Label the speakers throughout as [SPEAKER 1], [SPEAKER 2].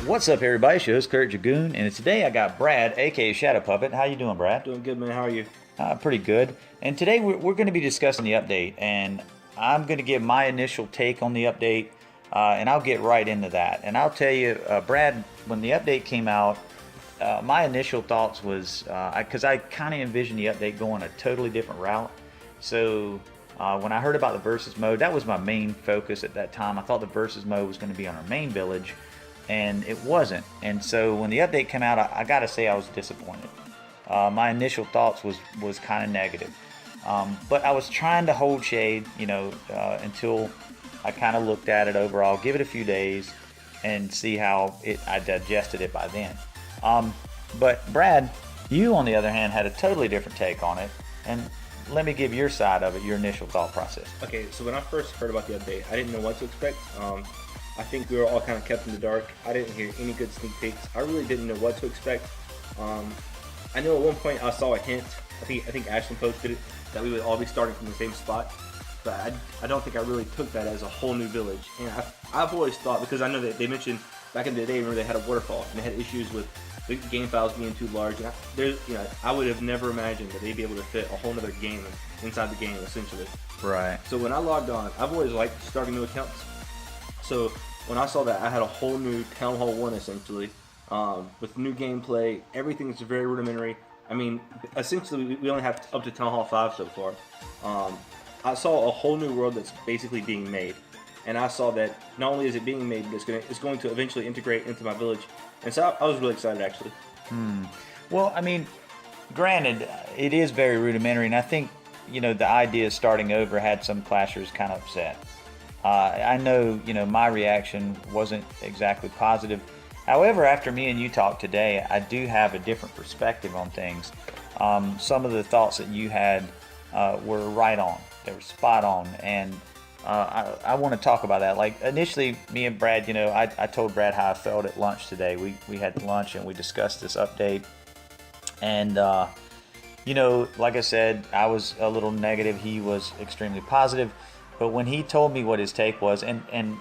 [SPEAKER 1] What's up, everybody? It's your host, Kurt Dragoon, and today I got Brad, aka Shadow Puppet. How you doing, Brad?
[SPEAKER 2] Doing good, man. How are you?
[SPEAKER 1] Pretty good. And today we're going to be discussing the update, and I'm going to give my initial take on the update, and I'll get right into that. And I'll tell you, Brad, when the update came out, my initial thoughts was, because I kind of envisioned the update going a totally different route. So when I heard about the versus mode, that was my main focus at that time. I thought the versus mode was going to be on our main village, and it wasn't. And so when the update came out, I gotta say I was disappointed. My initial thoughts was kind of negative, but I was trying to hold shade, until I kind of looked at it overall, give it a few days, and see how I digested it by then. But Brad, you on the other hand had a totally different take on it, and let me give your side of it, your initial thought process.
[SPEAKER 2] Okay, so when I first heard about the update, I didn't know what to expect. I think we were all kind of kept in the dark. I didn't hear any good sneak peeks. I really didn't know what to expect. I know at one point I saw a hint. I think Ashton posted it that we would all be starting from the same spot, but I don't think I really took that as a whole new village. And I've always thought, because I know that they mentioned back in the day, remember they had a waterfall and they had issues with the game files being too large. And I would have never imagined that they'd be able to fit a whole other game inside the game, essentially.
[SPEAKER 1] Right.
[SPEAKER 2] So when I logged on, I've always liked starting new accounts. So when I saw that, I had a whole new Town Hall 1 essentially, with new gameplay. Everything's very rudimentary. I mean, essentially we only have up to Town Hall 5 so far. I saw a whole new world that's basically being made, and I saw that not only is it being made, but it's going to eventually integrate into my village. And so I was really excited, actually.
[SPEAKER 1] Well, I mean, granted, it is very rudimentary, and I think the idea of starting over had some clashers kind of upset. I know, my reaction wasn't exactly positive. However, after me and you talked today, I do have a different perspective on things. Some of the thoughts that you had were right on. They were spot on. And I want to talk about that. Like, initially, me and Brad, I told Brad how I felt at lunch today. We had lunch and we discussed this update. And, like I said, I was a little negative. He was extremely positive. But when he told me what his take was and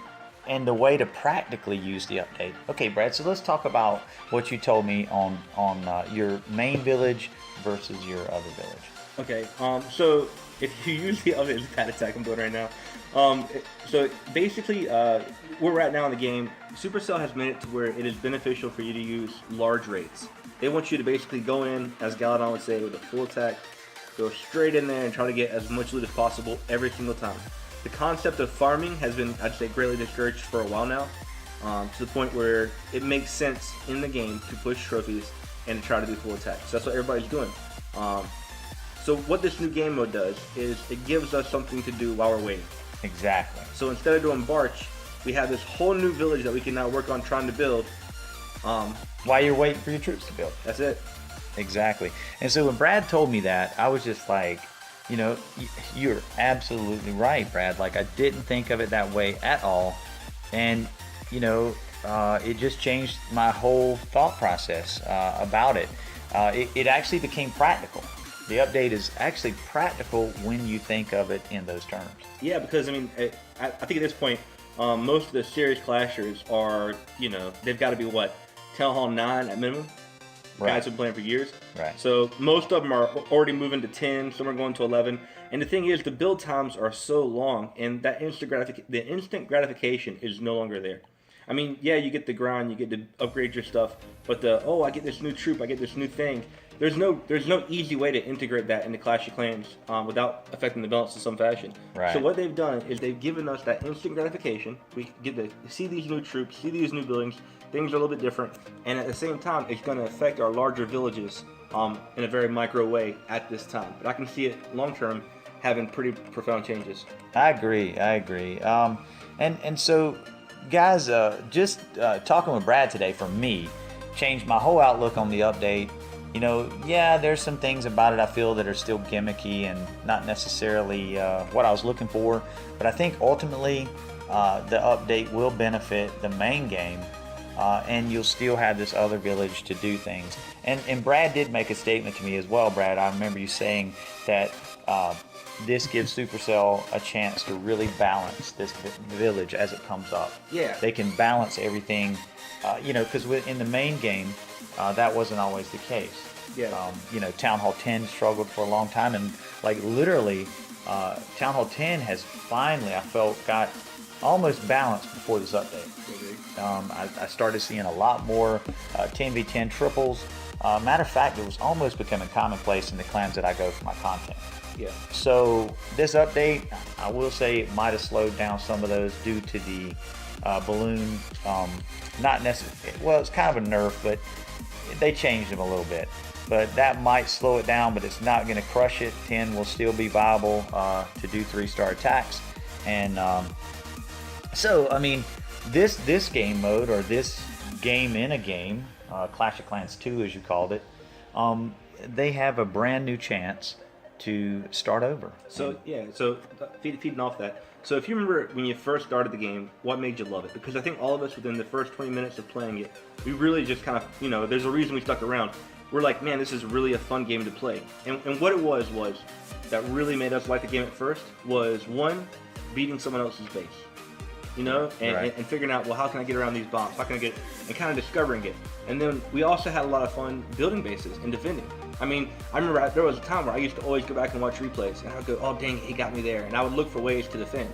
[SPEAKER 1] the way to practically use the update. Okay, Brad, so let's talk about what you told me on your main village versus your other village.
[SPEAKER 2] Okay, so if you use the update, it's Pad Attack I'm doing right now. So basically, where we're at now in the game, Supercell has made it to where it is beneficial for you to use large raids. They want you to basically go in, as Galadon would say, with a full attack, go straight in there and try to get as much loot as possible every single time. The concept of farming has been, I'd say, greatly discouraged for a while now, to the point where it makes sense in the game to push trophies and to try to do full attacks. So that's what everybody's doing. So what this new game mode does is it gives us something to do while we're waiting.
[SPEAKER 1] Exactly.
[SPEAKER 2] So instead of doing Barch, we have this whole new village that we can now work on trying to build.
[SPEAKER 1] While you're waiting for your troops to build.
[SPEAKER 2] That's it.
[SPEAKER 1] Exactly. And so when Brad told me that, I was just like, you're absolutely right, Brad. Like, I didn't think of it that way at all. And, it just changed my whole thought process about it. It actually became practical. The update is actually practical when you think of it in those terms.
[SPEAKER 2] Yeah, because, I think at this point, most of the serious clashers are, they've got to be, Town Hall 9 at minimum?
[SPEAKER 1] Right.
[SPEAKER 2] Guys have been playing for years.
[SPEAKER 1] Right.
[SPEAKER 2] So most of them are already moving to 10, some are going to 11. And the thing is, the build times are so long, and that the instant gratification is no longer there. I mean, yeah, you get the grind, you get to upgrade your stuff, but I get this new troop, I get this new thing. There's no easy way to integrate that into Clash of Clans without affecting the balance in some fashion.
[SPEAKER 1] Right.
[SPEAKER 2] So what they've done is they've given us that instant gratification. We get to see these new troops, see these new buildings. Things are a little bit different, and at the same time, it's going to affect our larger villages in a very micro way at this time. But I can see it long term having pretty profound changes.
[SPEAKER 1] I agree. And so, guys, just talking with Brad today, for me, changed my whole outlook on the update. There's some things about it I feel that are still gimmicky and not necessarily what I was looking for. But I think ultimately the update will benefit the main game and you'll still have this other village to do things. And Brad did make a statement to me as well, Brad. I remember you saying that this gives Supercell a chance to really balance this village as it comes up.
[SPEAKER 2] Yeah.
[SPEAKER 1] They can balance everything, because in the main game, that wasn't always the case.
[SPEAKER 2] Yeah.
[SPEAKER 1] Town Hall 10 struggled for a long time, and like literally, Town Hall 10 has finally, I felt, got almost balanced before this update. I started seeing a lot more 10v10 triples. Matter of fact, it was almost becoming commonplace in the clans that I go for my content.
[SPEAKER 2] Yeah.
[SPEAKER 1] So this update, I will say it might have slowed down some of those due to the balloon. Not necessarily, well, it's kind of a nerf, but they changed them a little bit. But that might slow it down, but it's not going to crush it. 10 will still be viable to do 3-star attacks. And so, I mean, this game mode, or this game in a game, Clash of Clans 2 as you called it, they have a brand new chance to start over.
[SPEAKER 2] So feeding off that. So if you remember when you first started the game, what made you love it? Because I think all of us within the first 20 minutes of playing it, we really just kind of, there's a reason we stuck around. We're like, man, this is really a fun game to play. And what it was that really made us like the game at first was, one, beating someone else's base.
[SPEAKER 1] Right.
[SPEAKER 2] And figuring out, well, how can I get around these bombs? How can I get, and kind of discovering it. And then we also had a lot of fun building bases and defending. I mean, I remember there was a time where I used to always go back and watch replays, and I would go, oh, dang, he got me there. And I would look for ways to defend.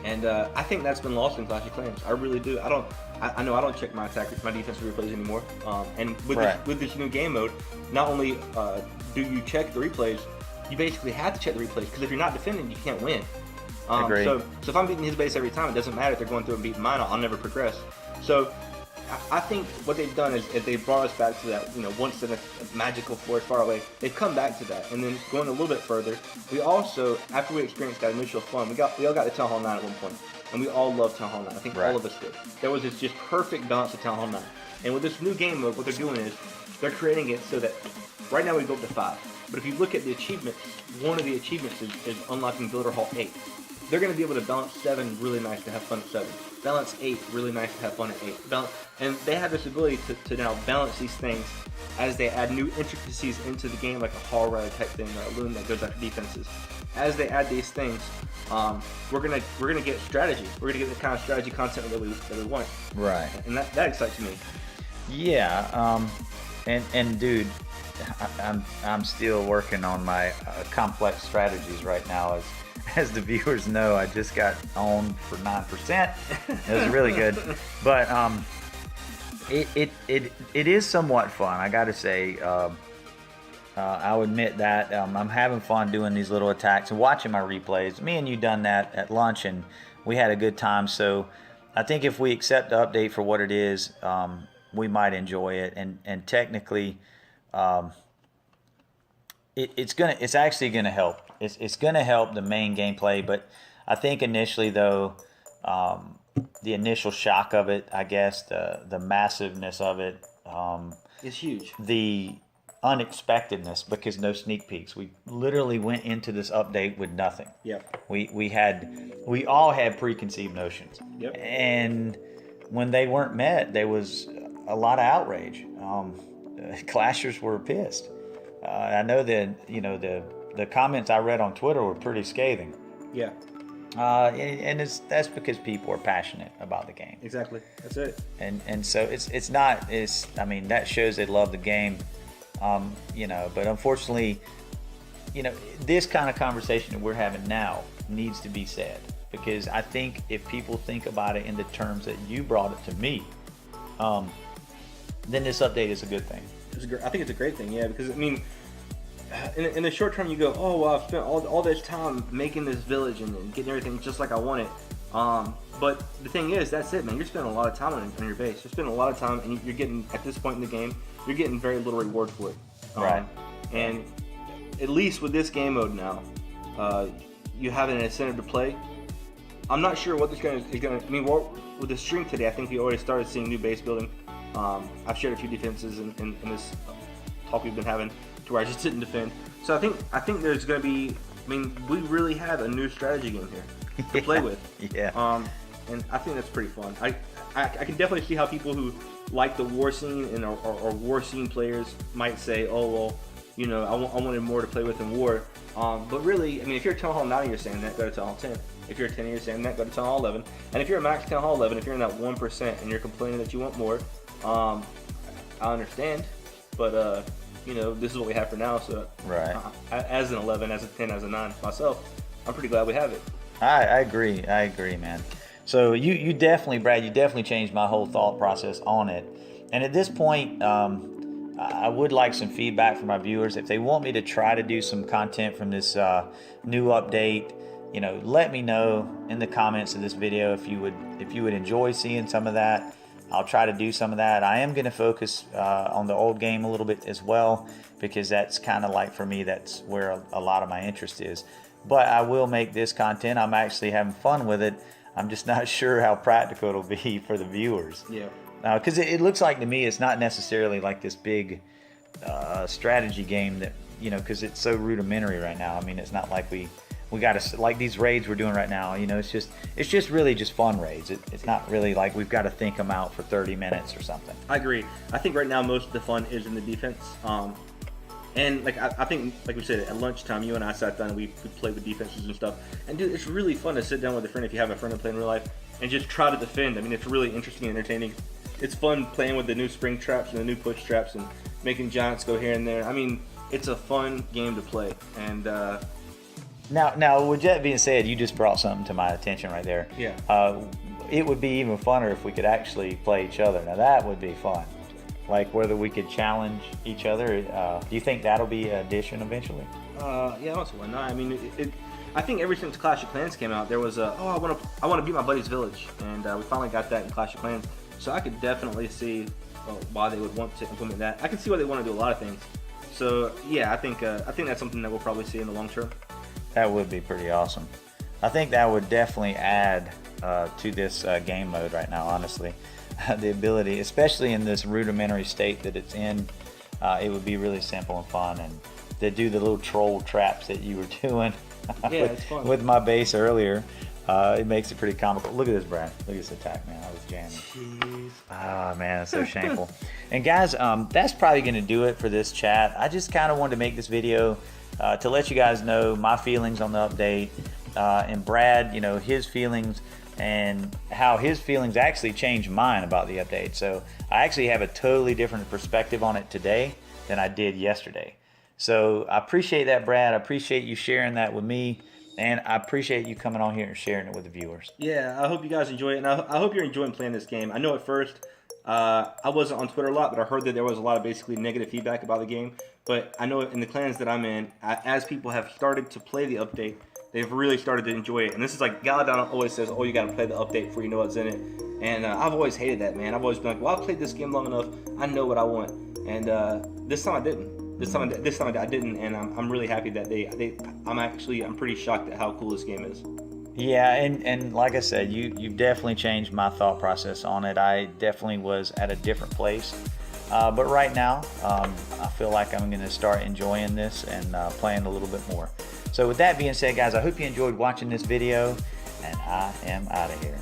[SPEAKER 2] And I think that's been lost in Clash of Clans. I really do. I know I don't check my defensive replays anymore. And with this new game mode, not only do you check the replays, you basically have to check the replays, because if you're not defending, you can't win.
[SPEAKER 1] Agreed.
[SPEAKER 2] So if I'm beating his base every time, it doesn't matter if they're going through and beating mine. I'll never progress. So I think what they've done is they've brought us back to that, once in a magical forest far away. They've come back to that, and then going a little bit further, we also, after we experienced that initial fun, we all got to Town Hall 9 at one point, and we all loved Town Hall 9. I think all of us did. There was this just perfect balance of Town Hall 9. And with this new game mode, what they're doing is they're creating it so that right now we go up to 5. But if you look at the achievements, one of the achievements is unlocking Builder Hall 8. They're going to be able to balance 7 really nice to have fun at 7. Balance 8 really nice to have fun at 8. And they have this ability to now balance these things as they add new intricacies into the game, like a Hall Rider type thing, or a Loon that goes after defenses. As they add these things, we're gonna get strategy. We're gonna get the kind of strategy content that we want.
[SPEAKER 1] Right.
[SPEAKER 2] And that excites me.
[SPEAKER 1] Yeah. And dude, I'm still working on my complex strategies right now. As the viewers know, I just got owned for 9%. It was really good, but it is somewhat fun. I got to say, I'll admit that I'm having fun doing these little attacks and watching my replays. Me and you done that at lunch, and we had a good time. So I think if we accept the update for what it is, we might enjoy it. And technically, it's actually gonna help. It's gonna help the main gameplay, but I think initially though, the initial shock of it, I guess, the massiveness of it,
[SPEAKER 2] It's huge.
[SPEAKER 1] the unexpectedness, because no sneak peeks. We literally went into this update with nothing.
[SPEAKER 2] Yeah.
[SPEAKER 1] We all had preconceived notions.
[SPEAKER 2] Yep.
[SPEAKER 1] And when they weren't met, there was a lot of outrage. Clashers were pissed. I know that the comments I read on Twitter were pretty scathing.
[SPEAKER 2] Yeah.
[SPEAKER 1] And that's because people are passionate about the game.
[SPEAKER 2] Exactly. That's it.
[SPEAKER 1] And so that shows they love the game. But unfortunately, this kind of conversation that we're having now needs to be said, because I think if people think about it in the terms that you brought it to me, then this update is a good thing.
[SPEAKER 2] I think it's a great thing, yeah, because I mean, in the short term, you go, oh well, I've spent all this time making this village and getting everything just like I want it. But the thing is, that's it, man. You're spending a lot of time on your base. You're spending a lot of time, and you're getting, at this point in the game, you're getting very little reward for it.
[SPEAKER 1] Right.
[SPEAKER 2] And at least with this game mode now, you have an incentive to play. I'm not sure what this is going to. I mean, with the stream today, I think we already started seeing new base building. I've shared a few defenses in this talk we've been having, to where I just didn't defend. So I think there's going to be. I mean, we really have a new strategy game here to play with.
[SPEAKER 1] Yeah.
[SPEAKER 2] and I think that's pretty fun. I can definitely see how people who like the war scene and are war scene players might say, oh well, you know, I wanted more to play with in war. But really, I mean, if you're a Town Hall 9, you're saying that, go to Town Hall 10. If you're a 10, you're saying that, go to Town Hall 11. And if you're a max Town Hall 11, if you're in that 1% and you're complaining that you want more, I understand. But you know, this is what we have for now. So
[SPEAKER 1] Right.
[SPEAKER 2] As an 11, as a 10, as a 9 myself, I'm pretty glad we have it.
[SPEAKER 1] I agree. I agree, man. So you definitely, Brad, you definitely changed my whole thought process on it. And at this point, I would like some feedback from my viewers. If they want me to try to do some content from this new update, you know, let me know in the comments of this video if you would enjoy seeing some of that. I'll try to do some of that. I am going to focus on the old game a little bit as well, because that's kind of like, for me, that's where a lot of my interest is. But I will make this content. I'm actually having fun with it. I'm just not sure how practical it'll be for the viewers.
[SPEAKER 2] Yeah.
[SPEAKER 1] Because it looks like to me it's not necessarily like this big strategy game that, you know, because it's so rudimentary right now. I mean, it's not like we got to, like these raids we're doing right now, you know, it's just really just fun raids. It's not really like we've got to think them out for 30 minutes or something.
[SPEAKER 2] I agree. I think right now most of the fun is in the defense. And like I think, like we said, at lunchtime, you and I sat down and we played with defenses and stuff. And dude, it's really fun to sit down with a friend, if you have a friend and play in real life, and just try to defend. I mean, it's really interesting and entertaining. It's fun playing with the new spring traps and the new push traps and making giants go here and there. I mean, it's a fun game to play. And
[SPEAKER 1] Now, with that being said, you just brought something to my attention right there.
[SPEAKER 2] Yeah.
[SPEAKER 1] It would be even funner if we could actually play each other. Now that would be fun. Like whether we could challenge each other. Do you think that'll be an addition eventually?
[SPEAKER 2] Yeah, also why not? I mean, I think ever since Clash of Clans came out, there was I want to beat my buddy's village, and we finally got that in Clash of Clans. So I could definitely see why they would want to implement that. I can see why they want to do a lot of things. So yeah, I think that's something that we'll probably see in the long term.
[SPEAKER 1] That would be pretty awesome. I think that would definitely add to this game mode right now, honestly. The ability, especially in this rudimentary state that it's in, it would be really simple and fun. And to do the little troll traps that you were doing
[SPEAKER 2] Yeah, it's fun.
[SPEAKER 1] with my base earlier, it makes it pretty comical. Look at this, Brad. Look at this attack, man. I was jamming.
[SPEAKER 2] Jeez.
[SPEAKER 1] Ah, man, that's so shameful. And guys, that's probably going to do it for this chat. I just kind of wanted to make this video to let you guys know my feelings on the update, and Brad, you know, his feelings and how his feelings actually changed mine about the update. So I actually have a totally different perspective on it today than I did yesterday. So I appreciate that, Brad. I appreciate you sharing that with me, and I appreciate you coming on here and sharing it with the viewers.
[SPEAKER 2] Yeah, I hope you guys enjoy it, and I hope you're enjoying playing this game. I know at first I wasn't on Twitter a lot, but I heard that there was a lot of basically negative feedback about the game. But I know in the clans that I'm in, as people have started to play the update, they've really started to enjoy it. And this is like, Galadon always says, oh, you got to play the update before you know what's in it. And I've always hated that, man. I've always been like, well, I've played this game long enough. I know what I want. And this time I didn't. This time I didn't, and I'm really happy that I'm pretty shocked at how cool this game is.
[SPEAKER 1] Yeah, and like I said, you've definitely changed my thought process on it. I definitely was at a different place. But right now, I feel like I'm going to start enjoying this and playing a little bit more. So with that being said, guys, I hope you enjoyed watching this video, and I am out of here.